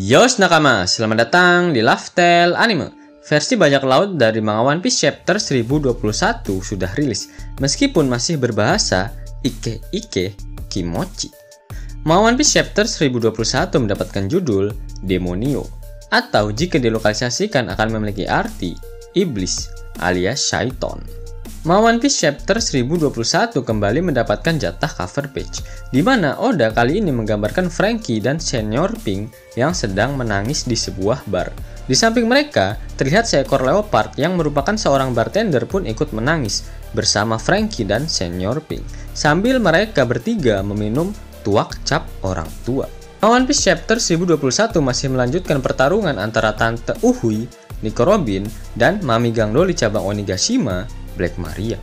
Yos nakama, selamat datang di Laftel Anime. Versi bajak laut dari manga One Piece chapter 1021 sudah rilis, meskipun masih berbahasa Ike Kimochi. Manga One Piece chapter 1021 mendapatkan judul Demonio, atau jika dilokalisasikan akan memiliki arti iblis alias syaiton. Manga One Piece chapter 1021 kembali mendapatkan jatah cover page, di mana Oda kali ini menggambarkan Franky dan Senior Pink yang sedang menangis di sebuah bar. Di samping mereka, terlihat seekor leopard yang merupakan seorang bartender pun ikut menangis bersama Franky dan Senior Pink, sambil mereka bertiga meminum tuak cap orang tua. Manga One Piece chapter 1021 masih melanjutkan pertarungan antara Tante Uhui, Nico Robin, dan Mami Gangdoli cabang Onigashima, Black Maria.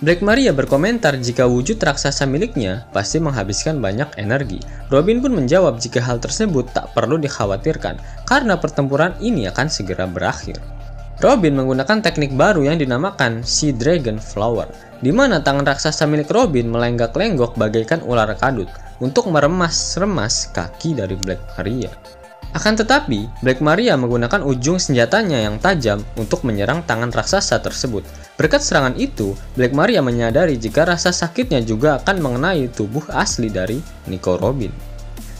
Black Maria berkomentar jika wujud raksasa miliknya pasti menghabiskan banyak energi. Robin pun menjawab jika hal tersebut tak perlu dikhawatirkan karena pertempuran ini akan segera berakhir. Robin menggunakan teknik baru yang dinamakan Sea Dragon Flower, di mana tangan raksasa milik Robin melenggak-lenggok bagaikan ular kadut untuk meremas-remas kaki dari Black Maria. Akan tetapi, Black Maria menggunakan ujung senjatanya yang tajam untuk menyerang tangan raksasa tersebut. Berkat serangan itu, Black Maria menyadari jika rasa sakitnya juga akan mengenai tubuh asli dari Nico Robin.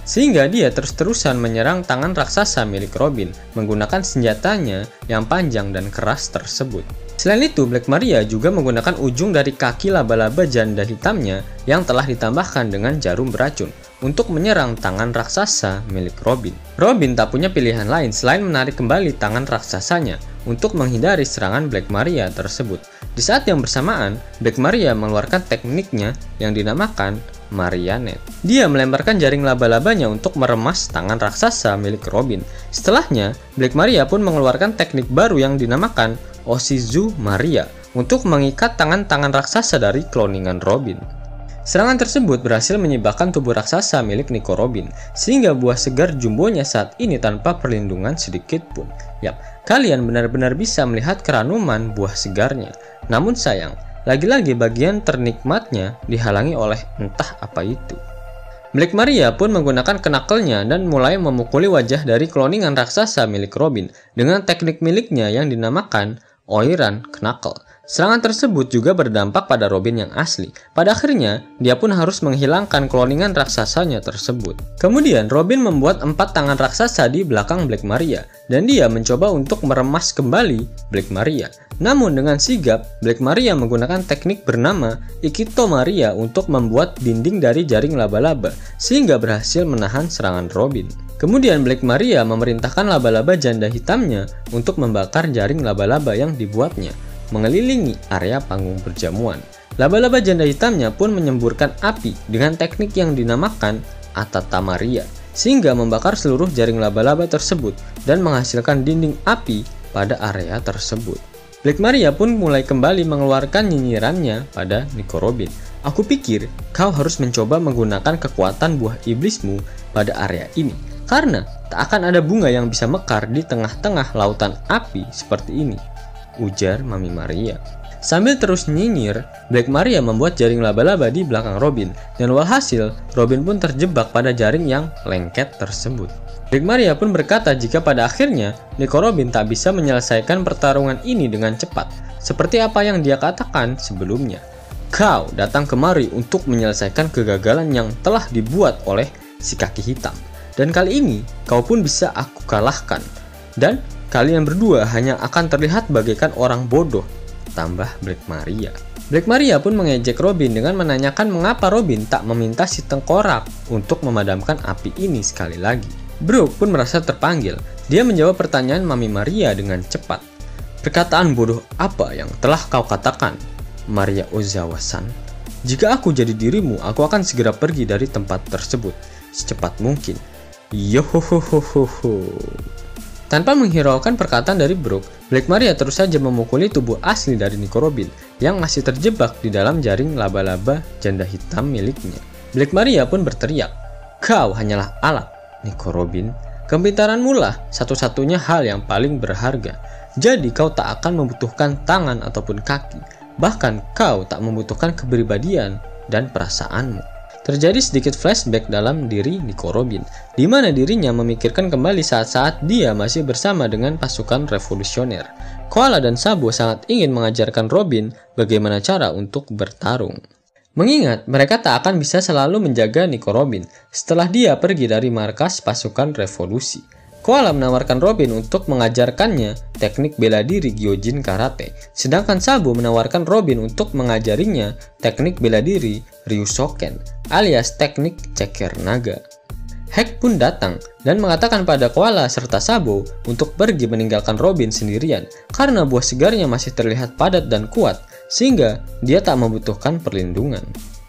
Sehingga dia terus-terusan menyerang tangan raksasa milik Robin menggunakan senjatanya yang panjang dan keras tersebut. Selain itu, Black Maria juga menggunakan ujung dari kaki laba-laba janda hitamnya yang telah ditambahkan dengan jarum beracun untuk menyerang tangan raksasa milik Robin. Robin tak punya pilihan lain selain menarik kembali tangan raksasanya untuk menghindari serangan Black Maria tersebut. Di saat yang bersamaan, Black Maria mengeluarkan tekniknya yang dinamakan Marionette. Dia melemparkan jaring laba-labanya untuk meremas tangan raksasa milik Robin. Setelahnya, Black Maria pun mengeluarkan teknik baru yang dinamakan Oshizu Maria untuk mengikat tangan-tangan raksasa dari kloningan Robin. Serangan tersebut berhasil menyibakkan tubuh raksasa milik Nico Robin, sehingga buah segar jumbonya saat ini tanpa perlindungan sedikit pun. Yap, kalian benar-benar bisa melihat keranuman buah segarnya. Namun sayang, lagi-lagi bagian ternikmatnya dihalangi oleh entah apa itu. Black Maria pun menggunakan knuckle-nya dan mulai memukuli wajah dari kloningan raksasa milik Robin dengan teknik miliknya yang dinamakan Oiran Knuckle. Serangan tersebut juga berdampak pada Robin yang asli. Pada akhirnya, dia pun harus menghilangkan kloningan raksasanya tersebut. Kemudian, Robin membuat 4 tangan raksasa di belakang Black Maria, dan dia mencoba untuk meremas kembali Black Maria. Namun dengan sigap, Black Maria menggunakan teknik bernama Ikito Maria untuk membuat dinding dari jaring laba-laba, sehingga berhasil menahan serangan Robin. Kemudian Black Maria memerintahkan laba-laba janda hitamnya untuk membakar jaring laba-laba yang dibuatnya mengelilingi area panggung perjamuan. Laba-laba janda hitamnya pun menyemburkan api dengan teknik yang dinamakan Atata Maria, sehingga membakar seluruh jaring laba-laba tersebut dan menghasilkan dinding api pada area tersebut. Black Maria pun mulai kembali mengeluarkan nyinyirannya pada Nico Robin. Aku pikir kau harus mencoba menggunakan kekuatan buah iblismu pada area ini, karena tak akan ada bunga yang bisa mekar di tengah-tengah lautan api seperti ini, ujar Mami Maria. Sambil terus nyinyir, Black Maria membuat jaring laba-laba di belakang Robin, dan walhasil Robin pun terjebak pada jaring yang lengket tersebut. Black Maria pun berkata jika pada akhirnya Nico Robin tak bisa menyelesaikan pertarungan ini dengan cepat, seperti apa yang dia katakan sebelumnya. Kau datang kemari untuk menyelesaikan kegagalan yang telah dibuat oleh si kaki hitam, dan kali ini kau pun bisa aku kalahkan, dan kalian berdua hanya akan terlihat bagaikan orang bodoh, tambah Black Maria. Black Maria pun mengejek Robin dengan menanyakan mengapa Robin tak meminta si tengkorak untuk memadamkan api ini sekali lagi. Brook pun merasa terpanggil. Dia menjawab pertanyaan Mami Maria dengan cepat. Perkataan bodoh apa yang telah kau katakan, Maria Ozawa-san? Jika aku jadi dirimu, aku akan segera pergi dari tempat tersebut secepat mungkin. Yohohohoho. Tanpa menghiraukan perkataan dari Brook, Black Maria terus saja memukuli tubuh asli dari Nico Robin yang masih terjebak di dalam jaring laba-laba janda hitam miliknya. Black Maria pun berteriak, kau hanyalah alat, Nico Robin. Kepintaranmu lah satu-satunya hal yang paling berharga. Jadi kau tak akan membutuhkan tangan ataupun kaki. Bahkan kau tak membutuhkan kepribadian dan perasaanmu. terjadi sedikit flashback dalam diri Nico Robin, di mana dirinya memikirkan kembali saat-saat dia masih bersama dengan pasukan revolusioner. Koala dan Sabo sangat ingin mengajarkan Robin bagaimana cara untuk bertarung. Mengingat mereka tak akan bisa selalu menjaga Nico Robin setelah dia pergi dari markas pasukan revolusi. Koala menawarkan Robin untuk mengajarkannya teknik bela diri Gyojin Karate, sedangkan Sabo menawarkan Robin untuk mengajarinya teknik bela diri Ryusoken alias teknik ceker naga. Hek pun datang dan mengatakan pada Koala serta Sabo untuk pergi meninggalkan Robin sendirian karena buah segarnya masih terlihat padat dan kuat sehingga dia tak membutuhkan perlindungan.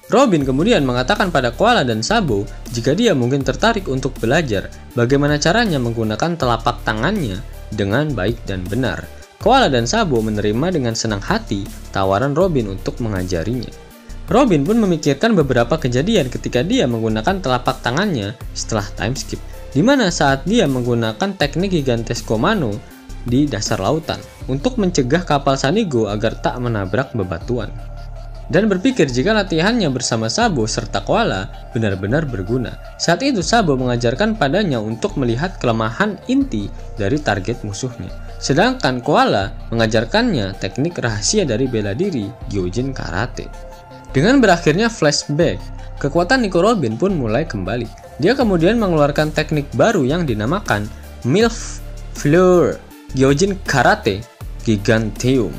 Robin kemudian mengatakan pada Koala dan Sabo jika dia mungkin tertarik untuk belajar bagaimana caranya menggunakan telapak tangannya dengan baik dan benar. Koala dan Sabo menerima dengan senang hati tawaran Robin untuk mengajarinya. Robin pun memikirkan beberapa kejadian ketika dia menggunakan telapak tangannya setelah time skip, di mana saat dia menggunakan teknik Gigantesco Mano di dasar lautan untuk mencegah kapal Sanigo agar tak menabrak bebatuan. Dan berpikir jika latihannya bersama Sabo serta Koala benar-benar berguna. Saat itu Sabo mengajarkan padanya untuk melihat kelemahan inti dari target musuhnya. Sedangkan Koala mengajarkannya teknik rahasia dari bela diri Gyojin Karate. Dengan berakhirnya flashback, kekuatan Nico Robin pun mulai kembali. Dia kemudian mengeluarkan teknik baru yang dinamakan Milf Fleur Gyojin Karate Giganteum,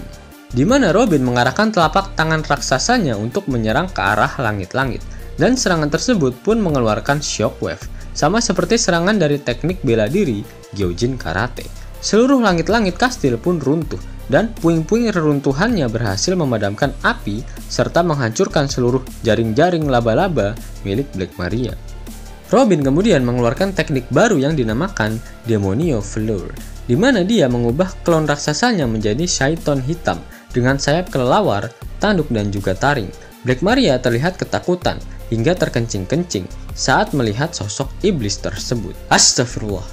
di mana Robin mengarahkan telapak tangan raksasanya untuk menyerang ke arah langit-langit, dan serangan tersebut pun mengeluarkan shockwave, sama seperti serangan dari teknik bela diri Gyojin Karate. Seluruh langit-langit kastil pun runtuh, dan puing-puing reruntuhannya berhasil memadamkan api serta menghancurkan seluruh jaring-jaring laba-laba milik Black Maria. Robin kemudian mengeluarkan teknik baru yang dinamakan Demonio Fleur, di mana dia mengubah klon raksasanya menjadi Shaiton hitam dengan sayap kelelawar, tanduk dan juga taring. Black Maria terlihat ketakutan hingga terkencing-kencing saat melihat sosok iblis tersebut. Astagfirullah,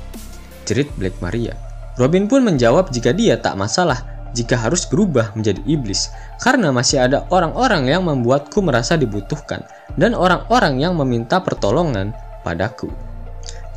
jerit Black Maria. Robin pun menjawab jika dia tak masalah jika harus berubah menjadi iblis, karena masih ada orang-orang yang membuatku merasa dibutuhkan dan orang-orang yang meminta pertolongan padaku.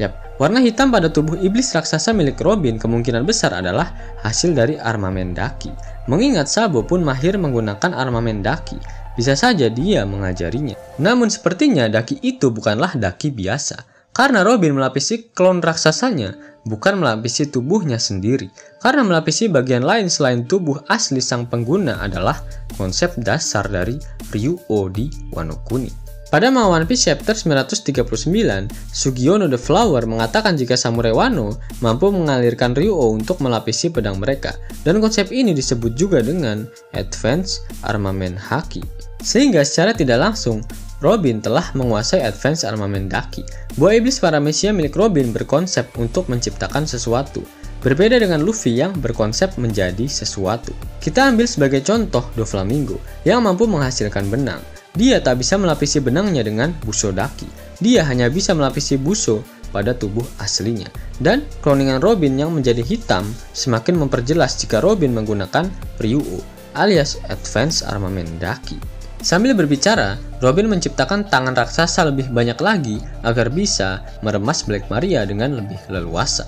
Yap, warna hitam pada tubuh iblis raksasa milik Robin kemungkinan besar adalah hasil dari armamen daki. Mengingat Sabo pun mahir menggunakan armamen daki, bisa saja dia mengajarinya. Namun sepertinya daki itu bukanlah daki biasa, karena Robin melapisi klon raksasanya, bukan melapisi tubuhnya sendiri. Karena melapisi bagian lain selain tubuh asli sang pengguna adalah konsep dasar dari Ryuo di Wano Kuni. Pada manga One Piece chapter 939, Sugiono the Flower mengatakan jika samurai Wano mampu mengalirkan Ryuo untuk melapisi pedang mereka, dan konsep ini disebut juga dengan Advanced Armament Haki. Sehingga secara tidak langsung, Robin telah menguasai Advanced Armament Daki. Buah iblis paramesia milik Robin berkonsep untuk menciptakan sesuatu, berbeda dengan Luffy yang berkonsep menjadi sesuatu. Kita ambil sebagai contoh Doflamingo yang mampu menghasilkan benang. Dia tak bisa melapisi benangnya dengan Buso Daki. Dia hanya bisa melapisi Buso pada tubuh aslinya. Dan kloningan Robin yang menjadi hitam semakin memperjelas jika Robin menggunakan Ryuo alias Advanced Armament Daki. Sambil berbicara, Robin menciptakan tangan raksasa lebih banyak lagi agar bisa meremas Black Maria dengan lebih leluasa.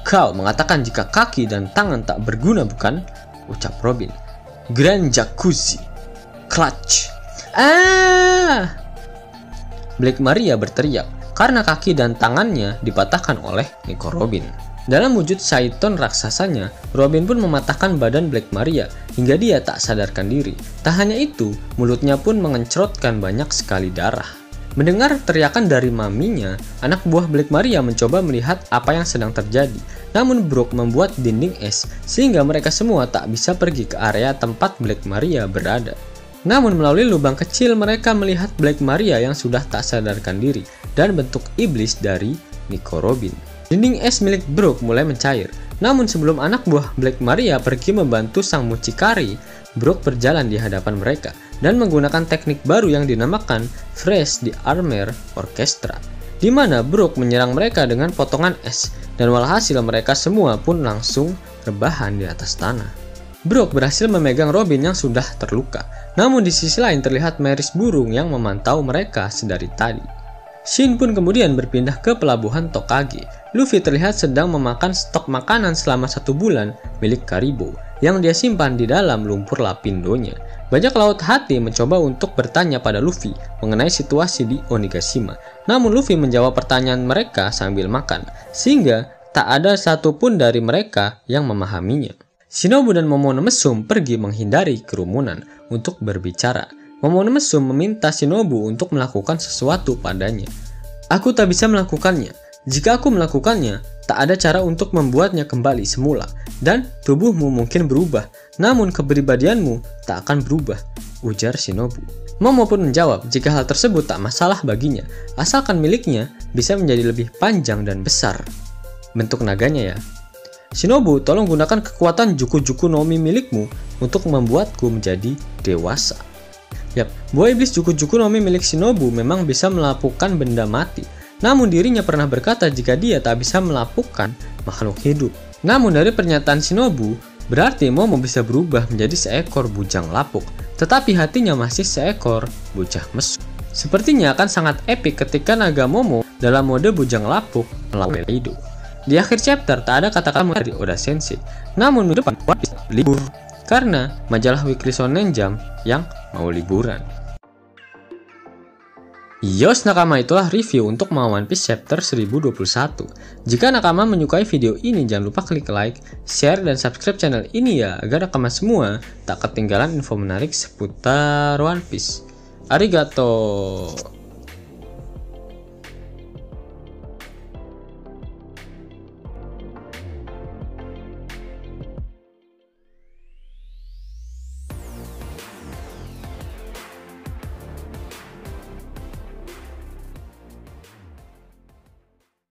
Kau mengatakan jika kaki dan tangan tak berguna, bukan? Ucap Robin. Grand Jacuzzi Clutch. Black Maria berteriak karena kaki dan tangannya dipatahkan oleh Nico Robin. Dalam wujud Shaiton raksasanya, Robin pun mematahkan badan Black Maria hingga dia tak sadarkan diri. Tak hanya itu, mulutnya pun mengencrotkan banyak sekali darah. Mendengar teriakan dari maminya, anak buah Black Maria mencoba melihat apa yang sedang terjadi. Namun Brook membuat dinding es sehingga mereka semua tak bisa pergi ke area tempat Black Maria berada. Namun melalui lubang kecil mereka melihat Black Maria yang sudah tak sadarkan diri dan bentuk iblis dari Nico Robin. Dinding es milik Brook mulai mencair. Namun sebelum anak buah Black Maria pergi membantu sang mucikari, Brook berjalan di hadapan mereka dan menggunakan teknik baru yang dinamakan Fresh the Armor Orchestra, di mana Brook menyerang mereka dengan potongan es dan walhasil mereka semua pun langsung rebahan di atas tanah. Brook berhasil memegang Robin yang sudah terluka. Namun di sisi lain terlihat Meris burung yang memantau mereka sedari tadi. Shin pun kemudian berpindah ke pelabuhan Tokage. Luffy terlihat sedang memakan stok makanan selama 1 bulan milik Karibo yang dia simpan di dalam lumpur lapindonya. Bajak laut hati mencoba untuk bertanya pada Luffy mengenai situasi di Onigashima. Namun Luffy menjawab pertanyaan mereka sambil makan, sehingga tak ada satupun dari mereka yang memahaminya. Shinobu dan Momonomesum pergi menghindari kerumunan untuk berbicara. Momonomesum meminta Shinobu untuk melakukan sesuatu padanya. Aku tak bisa melakukannya. Jika aku melakukannya, tak ada cara untuk membuatnya kembali semula. Dan tubuhmu mungkin berubah, namun kepribadianmu tak akan berubah, ujar Shinobu. Momo pun menjawab jika hal tersebut tak masalah baginya, asalkan miliknya bisa menjadi lebih panjang dan besar. Bentuk naganya ya. Shinobu, tolong gunakan kekuatan Juku-Juku no Mi milikmu untuk membuatku menjadi dewasa. Yap, buah iblis Juku-Juku no Mi milik Shinobu memang bisa melapukkan benda mati. Namun dirinya pernah berkata jika dia tak bisa melapukkan makhluk hidup. Namun dari pernyataan Shinobu, berarti Momo bisa berubah menjadi seekor bujang lapuk. Tetapi hatinya masih seekor bujang mesum. Sepertinya akan sangat epik ketika naga Momo dalam mode bujang lapuk melawan Kaido. Di akhir chapter tak ada kata-kata dari Oda Sensei. Namun minggu depan libur karena majalah Weekly Shonen Jump yang mau liburan. Yos nakama, itulah review untuk One Piece chapter 1021. Jika nakama menyukai video ini, jangan lupa klik like, share, dan subscribe channel ini ya, agar nakama semua tak ketinggalan info menarik seputar One Piece. Arigato.